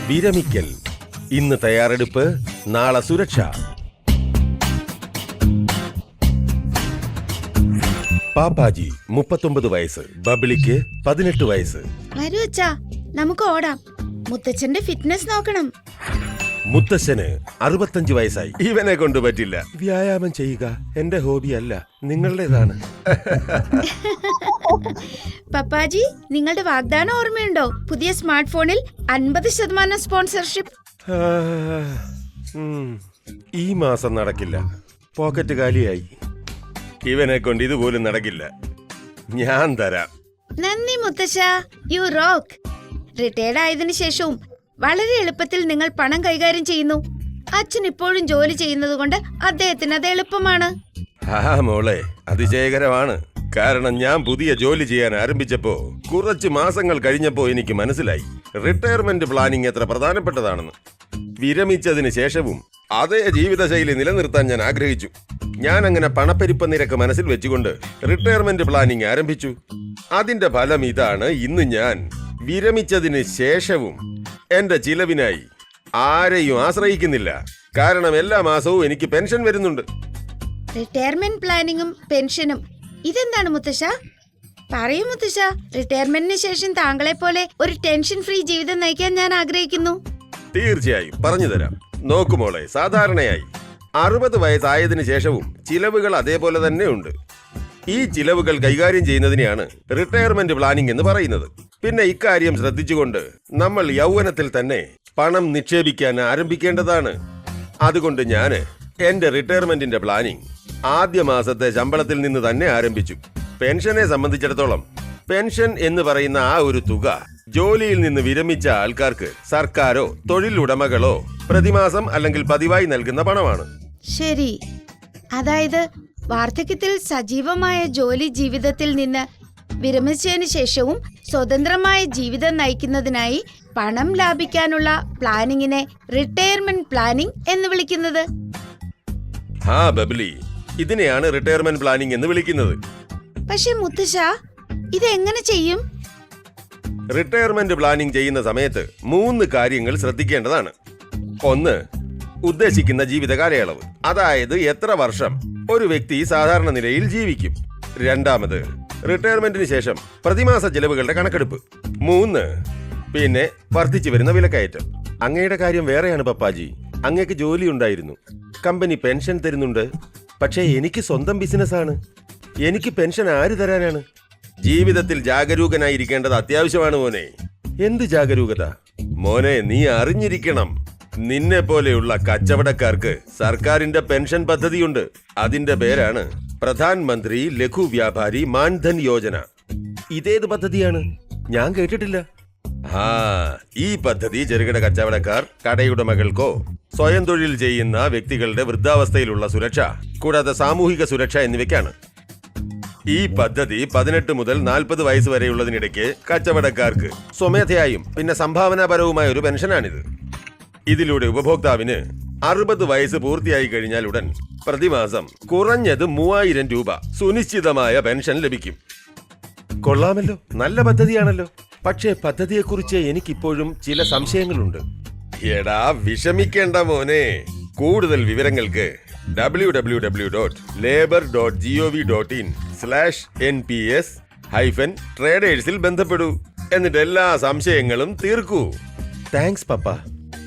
വിരമിക്കൽ. ഇന്ന് തയ്യാറെടുപ്പ്, നാളെ സുരക്ഷ. പാപ്പാജി 39 വയസ്സ്, ബബിളിക്ക് 18 വയസ്സ്. വരൂ അച്ഛാ, നമുക്ക് ഓടാം. മുത്തച്ഛന്റെ ഫിറ്റ്നസ് നോക്കണം. മുത്തശ്ശന് 65 വയസ്സായി. ഇവനെ കൊണ്ട് പറ്റില്ല. വ്യായാമം ചെയ്യുക എന്റെ ഹോബി അല്ല, നിങ്ങളുടേതാണ്. പപ്പാജി, നിങ്ങളുടെ വാഗ്ദാനം ഓർമ്മയുണ്ടോ? പുതിയ സ്മാർട്ട് ഫോണിൽ 50% സ്പോൺസർഷിപ്പ്. ഈ മാസം നടക്കില്ല, പോക്കറ്റ് കാലിയായി. ഇവനെ കൊണ്ട് ഇതുപോലും നടക്കില്ല. ഞാൻ തരാം. നന്ദി മുത്തശ്ശ, യു റോക്ക്. റിട്ടയർഡ് ആയതിനു ശേഷവും വളരെ എളുപ്പത്തിൽ നിങ്ങൾ പണം കൈകാര്യം ചെയ്യുന്നു. അച്ഛൻ ഇപ്പോഴും ജോലി ചെയ്യുന്നത് കൊണ്ട് അദ്ദേഹത്തിന് അത് എളുപ്പമാണ്. മോളെ, അതിശയകരമാണ്. കാരണം ഞാൻ പുതിയ ജോലി ചെയ്യാൻ ആരംഭിച്ചപ്പോ കുറച്ച് മാസങ്ങൾ കഴിഞ്ഞപ്പോ എനിക്ക് മനസ്സിലായി റിട്ടയർമെന്റ് പ്ലാനിംഗ് എത്ര പ്രധാനപ്പെട്ടതാണെന്ന്. വിരമിച്ചതിന് ശേഷവും അതേ ജീവിതശൈലി നിലനിർത്താൻ ഞാൻ ആഗ്രഹിച്ചു. ഞാൻ അങ്ങനെ പണപ്പെരുപ്പ നിരക്ക് മനസ്സിൽ വെച്ചുകൊണ്ട് റിട്ടയർമെന്റ് പ്ലാനിംഗ് ആരംഭിച്ചു. അതിന്റെ ഫലം ഇതാണ്. ഇന്ന് ഞാൻ വിരമിച്ചതിന് ശേഷവും എന്റെ ചിലവിനായി ആരെയും ആശ്രയിക്കുന്നില്ല. കാരണം എല്ലാ മാസവും എനിക്ക് പെൻഷൻ വരുന്നുണ്ട്. റിട്ടയർമെന്റ് പ്ലാനിങ്ങും പെൻഷനും ഇതെന്താണ് മുത്തശ്ശ? പറയൂ മുത്തശ്ശ. റിട്ടയർമെന്റിന് ശേഷം താങ്കളെ പോലെ ഒരു ടെൻഷൻ ഫ്രീ ജീവിതം നയിക്കാൻ ഞാൻ ആഗ്രഹിക്കുന്നു. തീർച്ചയായും പറഞ്ഞു തരാം. നോക്കുമോളെ, സാധാരണയായി 60 വയസ്സായതിനു ശേഷവും ചിലവുകൾ അതേപോലെ തന്നെ ഉണ്ട്. ഈ ചിലവുകൾ കൈകാര്യം ചെയ്യുന്നതിനെയാണ് റിട്ടയർമെന്റ് പ്ലാനിംഗ് എന്ന് പറയുന്നത്. പിന്നെ ഇക്കാര്യം ശ്രദ്ധിച്ചുകൊണ്ട് നമ്മൾ യൗവനത്തിൽ തന്നെ പണം നിക്ഷേപിക്കാൻ ആരംഭിക്കേണ്ടതാണ്. അതുകൊണ്ട് ഞാൻ എന്റെ റിട്ടയർമെന്റിന്റെ പ്ലാനിംഗ് ആദ്യ മാസത്തെ ശമ്പളത്തിൽ നിന്ന് തന്നെ ആരംഭിച്ചു. പെൻഷനെ സംബന്ധിച്ചിടത്തോളം പെൻഷൻ എന്ന് പറയുന്ന ആ ഒരു തുക ജോലിയിൽ നിന്ന് വിരമിച്ച ആൾക്കാർക്ക് സർക്കാരോ തൊഴിലുടമകളോ പ്രതിമാസം അല്ലെങ്കിൽ പതിവായി നൽകുന്ന പണമാണ്. ശരി, അതായത് വാർദ്ധക്യത്തിൽ സജീവമായ ജോലി ജീവിതത്തിൽ നിന്ന് വിരമിച്ചതിന് ശേഷവും സ്വതന്ത്രമായ ജീവിതം നയിക്കുന്നതിനായി പണം ലാഭിക്കാനുള്ള പ്ലാനിങ്ങിനെ റിട്ടയർമെന്റ് പ്ലാനിംഗ് എന്ന് വിളിക്കുന്നത്. ബബ്ലി, ഇതിനെയാണ് റിട്ടയർമെന്റ് പ്ലാനിംഗ് എന്ന് വിളിക്കുന്നത്. പക്ഷെ മുത്തശ്ശ, ഇതെങ്ങനെ ചെയ്യും? റിട്ടയർമെന്റ് പ്ലാനിംഗ് ചെയ്യുന്ന സമയത്ത് 3 കാര്യങ്ങൾ ശ്രദ്ധിക്കേണ്ടതാണ്. 1, ഉദ്ദേശിക്കുന്ന ജീവിത കാലയളവ്, അതായത് എത്ര വർഷം ഒരു വ്യക്തി സാധാരണ നിലയിൽ ജീവിക്കും. 2, റിട്ടയർമെന്റിന് ശേഷം പ്രതിമാസ ചെലവുകളുടെ കണക്കെടുപ്പ്. 3, പിന്നെ വർദ്ധിച്ചു വരുന്ന വിലക്കയറ്റം. അങ്ങയുടെ കാര്യം വേറെയാണ് പപ്പാജി. അങ്ങക്ക് ജോലി ഉണ്ടായിരുന്നു, കമ്പനി പെൻഷൻ തരുന്നുണ്ട്. പക്ഷേ എനിക്ക് സ്വന്തം ബിസിനസ്സാണ്. എനിക്ക് പെൻഷൻ ആര് തരാനാണ്? ജീവിതത്തിൽ ജാഗരൂകനായിരിക്കേണ്ടത് അത്യാവശ്യമാണ് മോനെ. എന്ത് ജാഗരൂകത? മോനെ, നീ അറിഞ്ഞിരിക്കണം, നിന്നെ പോലെയുള്ള കച്ചവടക്കാർക്ക് സർക്കാരിന്റെ പെൻഷൻ പദ്ധതിയുണ്ട്. അതിന്റെ പേരാണ് പ്രധാൻമന്ത്രി ലഘു വ്യാപാരി മാൻധൻ യോജന. ഇതേത് പദ്ധതിയാണ്? ഞാൻ കേട്ടിട്ടില്ല. ഈ പദ്ധതി ചെറുകിട കച്ചവടക്കാർ, കടയുടമകൾക്കോ സ്വയം തൊഴിൽ ചെയ്യുന്ന വ്യക്തികളുടെ വൃദ്ധാവസ്ഥയിലുള്ള സുരക്ഷ, കൂടാതെ സാമൂഹിക സുരക്ഷ എന്നിവയ്ക്കാണ്. ഈ പദ്ധതി 18 മുതൽ 40 വയസ്സ് വരെയുള്ളതിനിടയ്ക്ക് കച്ചവടക്കാർക്ക് സ്വമേധയായും പിന്നെ സംഭാവനാപരവുമായ ഒരു പെൻഷനാണിത്. ഇതിലൂടെ ഉപഭോക്താവിന് 60 വയസ്സ് പൂർത്തിയായി കഴിഞ്ഞാൽ ഉടൻ പ്രതിമാസം കുറഞ്ഞത് 3000 രൂപ സുനിശ്ചിതമായ പെൻഷൻ ലഭിക്കും. കൊള്ളാമല്ലോ, നല്ല പദ്ധതിയാണല്ലോ. പക്ഷേ പദ്ധതിയെക്കുറിച്ച് എനിക്കിപ്പോഴും ചില സംശയങ്ങളുണ്ട്. എടാ, വിഷമിക്കേണ്ട മോനെ. കൂടുതൽ വിവരങ്ങൾക്ക് www.labor.gov.in/nps-traders ബന്ധപ്പെടൂ. എന്നിട്ട് എല്ലാ സംശയങ്ങളും തീർക്കൂ. താങ്ക്സ് പപ്പ.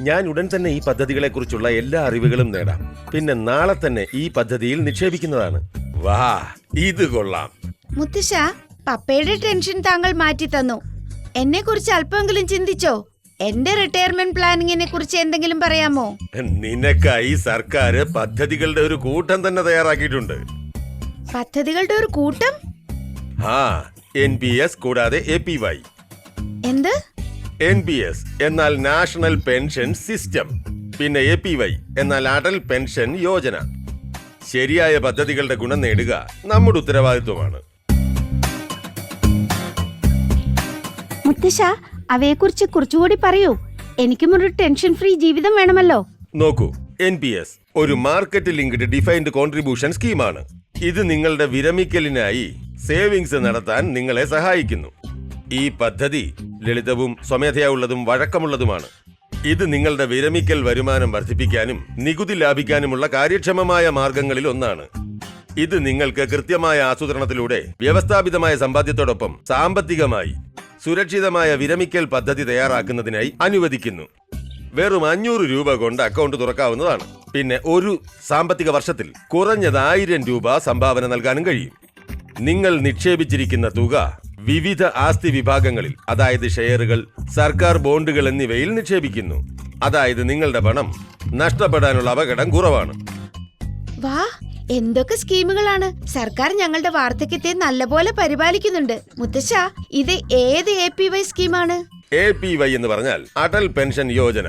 ഞാൻ ഉടൻ തന്നെ ഈ പദ്ധതികളെ കുറിച്ചുള്ള എല്ലാ അറിവുകളും നേടാം. പിന്നെ നാളെ തന്നെ ഈ പദ്ധതിയിൽ നിക്ഷേപിക്കുന്നതാണ്. വാ, ഇത് കൊള്ളാം. മുത്തശ്ശ, പപ്പയുടെ ടെൻഷൻ താങ്കൾ മാറ്റി തന്നു. എന്നെ കുറിച്ച് അല്പമെങ്കിലും ചിന്തിച്ചോ? എന്റെ റിട്ടയർമെന്റ് പ്ലാനിങ്ങിനെ കുറിച്ച് എന്തെങ്കിലും പറയാമോ? നിനക്കായി സർക്കാർ പദ്ധതികളുടെ ഒരു കൂട്ടം തന്നെ തയ്യാറാക്കിയിട്ടുണ്ട്. പദ്ധതികളുടെ ഒരു കൂട്ടം? NPS കൂടാതെ APY. എന്ത്? NPS എന്നാൽ നാഷണൽ പെൻഷൻ സിസ്റ്റം, പിന്നെ APY എന്നാൽ അടൽ പെൻഷൻ യോജന. ശരിയായ പദ്ധതികളുടെ ഗുണം നേടുക നമ്മുടെ ഉത്തരവാദിത്വമാണ്. മുത്തശ്ശ, അവയെക്കുറിച്ച് കുറച്ചുകൂടി പറയൂ. എനിക്കും ഒരു ടെൻഷൻ ഫ്രീ ജീവിതം വേണമല്ലോ. നോക്കൂ, NPS ഒരു മാർക്കറ്റ് ലിങ്ക്ഡ് ഡിഫൈൻഡ് കോൺട്രിബ്യൂഷൻ സ്കീമാണ്. ഇത് നിങ്ങളുടെ വിരമിക്കലിനായി സേവിങ്സ് നടത്താൻ നിങ്ങളെ സഹായിക്കുന്നു. ഈ പദ്ധതി ലളിതവും സ്വമേധയാ ഉള്ളതും വഴക്കമുള്ളതുമാണ്. ഇത് നിങ്ങളുടെ വിരമിക്കൽ വരുമാനം വർദ്ധിപ്പിക്കാനും നികുതി ലാഭിക്കാനുമുള്ള കാര്യക്ഷമമായ മാർഗങ്ങളിൽ ഒന്നാണ്. ഇത് നിങ്ങൾക്ക് കൃത്യമായ ആസൂത്രണത്തിലൂടെ വ്യവസ്ഥാപിതമായ സമ്പാദ്യത്തോടൊപ്പം സാമ്പത്തികമായി സുരക്ഷിതമായ വിരമിക്കൽ പദ്ധതി തയ്യാറാക്കുന്നതിനായി അനുവദിക്കുന്നു. വെറും 500 രൂപ കൊണ്ട് അക്കൗണ്ട് തുറക്കാവുന്നതാണ്. പിന്നെ ഒരു സാമ്പത്തിക വർഷത്തിൽ കുറഞ്ഞത് 1000 രൂപ സംഭാവന നൽകാനും കഴിയും. നിങ്ങൾ നിക്ഷേപിച്ചിരിക്കുന്ന തുക വിവിധ ആസ്തി വിഭാഗങ്ങളിൽ, അതായത് ഷെയറുകൾ, സർക്കാർ ബോണ്ടുകൾ എന്നിവയിൽ നിക്ഷേപിക്കുന്നു. അതായത് നിങ്ങളുടെ പണം നഷ്ടപ്പെടാനുള്ള അപകടം കുറവാണ്. വാ, എന്തൊക്കെ സ്കീമുകളാണ്! സർക്കാർ ഞങ്ങളുടെ വാർദ്ധക്യത്തെ നല്ലപോലെ പരിപാലിക്കുന്നുണ്ട്. മുത്തശ്ശ, ഇത് ഏത് APY സ്കീമാണ്? APY എന്ന് പറഞ്ഞാൽ അടൽ പെൻഷൻ യോജന.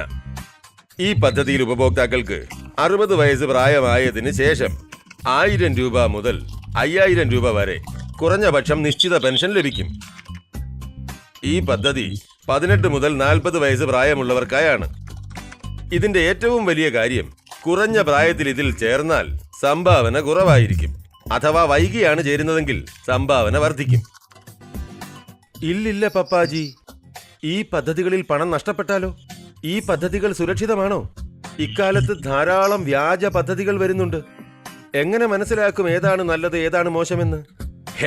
ഈ പദ്ധതിയിൽ ഉപഭോക്താക്കൾക്ക് 60 വയസ്സ് പ്രായമായതിനു ശേഷം 1000 രൂപ മുതൽ 5000 രൂപ വരെ കുറഞ്ഞ പക്ഷം നിശ്ചിത പെൻഷൻ ലഭിക്കും. ഈ പദ്ധതി 18 മുതൽ 40 വയസ്സ് പ്രായമുള്ളവർക്കായാണ്. ഇതിന്റെ ഏറ്റവും വലിയ കാര്യം, കുറഞ്ഞ പ്രായത്തിൽ ഇതിൽ ചേർന്നാൽ സംഭാവന കുറവായിരിക്കും. അഥവാ വൈകിയാണ് ചേരുന്നതെങ്കിൽ സംഭാവന വർദ്ധിക്കും. ഇല്ലില്ല പപ്പാജി, ഈ പദ്ധതികളിൽ പണം നഷ്ടപ്പെട്ടാലോ? ഈ പദ്ധതികൾ സുരക്ഷിതമാണോ? ഇക്കാലത്ത് ധാരാളം വ്യാജ പദ്ധതികൾ വരുന്നുണ്ട്. എങ്ങനെ മനസ്സിലാക്കും ഏതാണ് നല്ലത് ഏതാണ് മോശമെന്ന്?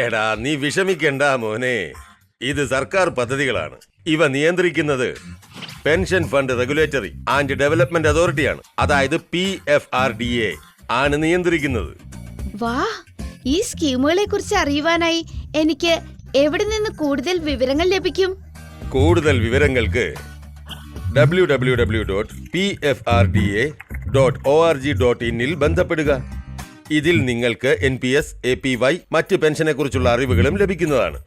എടാ, നീ വിഷമിക്കണ്ട മോനെ. ഇത് സർക്കാർ പദ്ധതികളാണ്. ഇവ നിയന്ത്രിക്കുന്നത് pension fund regulatory and development അതോറിറ്റിയാണ്. അതായത് PFRDA ആണ് നിയന്ത്രിക്കുന്നത്. വാ, ഈ സ്കീമുകളെ കുറിച്ച് അറിയുവാനായി എനിക്ക് എവിടെ നിന്ന് കൂടുതൽ വിവരങ്ങൾ ലഭിക്കും? കൂടുതൽ വിവരങ്ങൾക്ക് www.pfrda.org.in ൽ ബന്ധപ്പെടുക. ഇതിൽ നിങ്ങൾക്ക് NPS, APY, മറ്റ് പെൻഷനെ കുറിച്ചുള്ള അറിവുകളും ലഭിക്കുന്നതാണ്.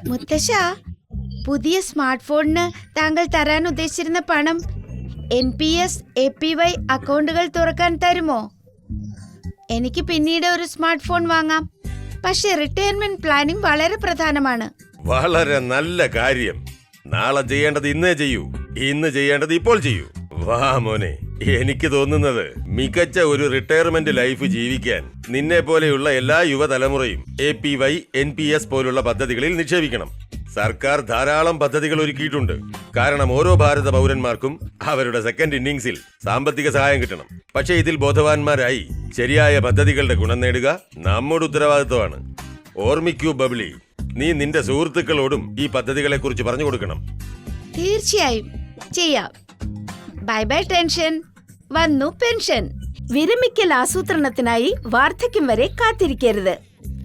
മുത്തശ്ശ, പുതിയ സ്മാർട്ട് ഫോണിന് താങ്കൾ തരാൻ ഉദ്ദേശിച്ചിരുന്ന പണം NPS, APY അക്കൗണ്ടുകൾ തുറക്കാൻ തരുമോ? എനിക്ക് പിന്നീട് ഒരു സ്മാർട്ട് ഫോൺ വാങ്ങാം. പക്ഷേ റിട്ടയർമെന്റ് പ്ലാനിംഗ് വളരെ പ്രധാനമാണ്. വളരെ നല്ല കാര്യം. നാളെ ചെയ്യേണ്ടത് ഇന്നേ ചെയ്യൂ, ഇന്ന് ചെയ്യേണ്ടത് ഇപ്പോൾ ചെയ്യൂ. വാ മോനെ, എനിക്ക് തോന്നുന്നത് മികച്ച ഒരു റിട്ടയർമെന്റ് ലൈഫ് ജീവിക്കാൻ നിന്നെ പോലെയുള്ള എല്ലാ യുവതലമുറയും APY, NPS പോലുള്ള പദ്ധതികളിൽ നിക്ഷേപിക്കണം. സർക്കാർ ധാരാളം പദ്ധതികൾ ഒരുക്കിയിട്ടുണ്ട്. കാരണം ഓരോ ഭാരത പൗരന്മാർക്കും അവരുടെ സെക്കൻഡ് ഇന്നിംഗ്സിൽ സാമ്പത്തിക സഹായം കിട്ടണം. പക്ഷേ ഇതിൽ ബോധവാന്മാരായി ശരിയായ പദ്ധതികളുടെ ഗുണം നേടുക നമ്മുടെ ഉത്തരവാദിത്വമാണ്. ഓർമ്മിക്കൂ ബബ്ലി, നീ നിന്റെ സുഹൃത്തുക്കളോടും ഈ പദ്ധതികളെ കുറിച്ച് പറഞ്ഞു കൊടുക്കണം. തീർച്ചയായും ചെയ്യാം. ബൈ ബൈ ടെൻഷൻ, വന്നു പെൻഷൻ. വിരമിക്കൽ ആസൂത്രണത്തിനായി വാർദ്ധക്യം വരെ കാത്തിരിക്കരുത്.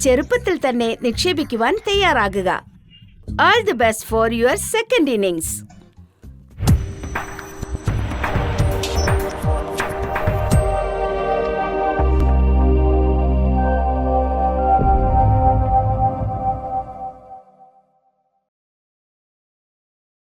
ചെറുപ്പത്തിൽ തന്നെ നിക്ഷേപിക്കുവാൻ തയ്യാറാകുക. All the best for your second innings.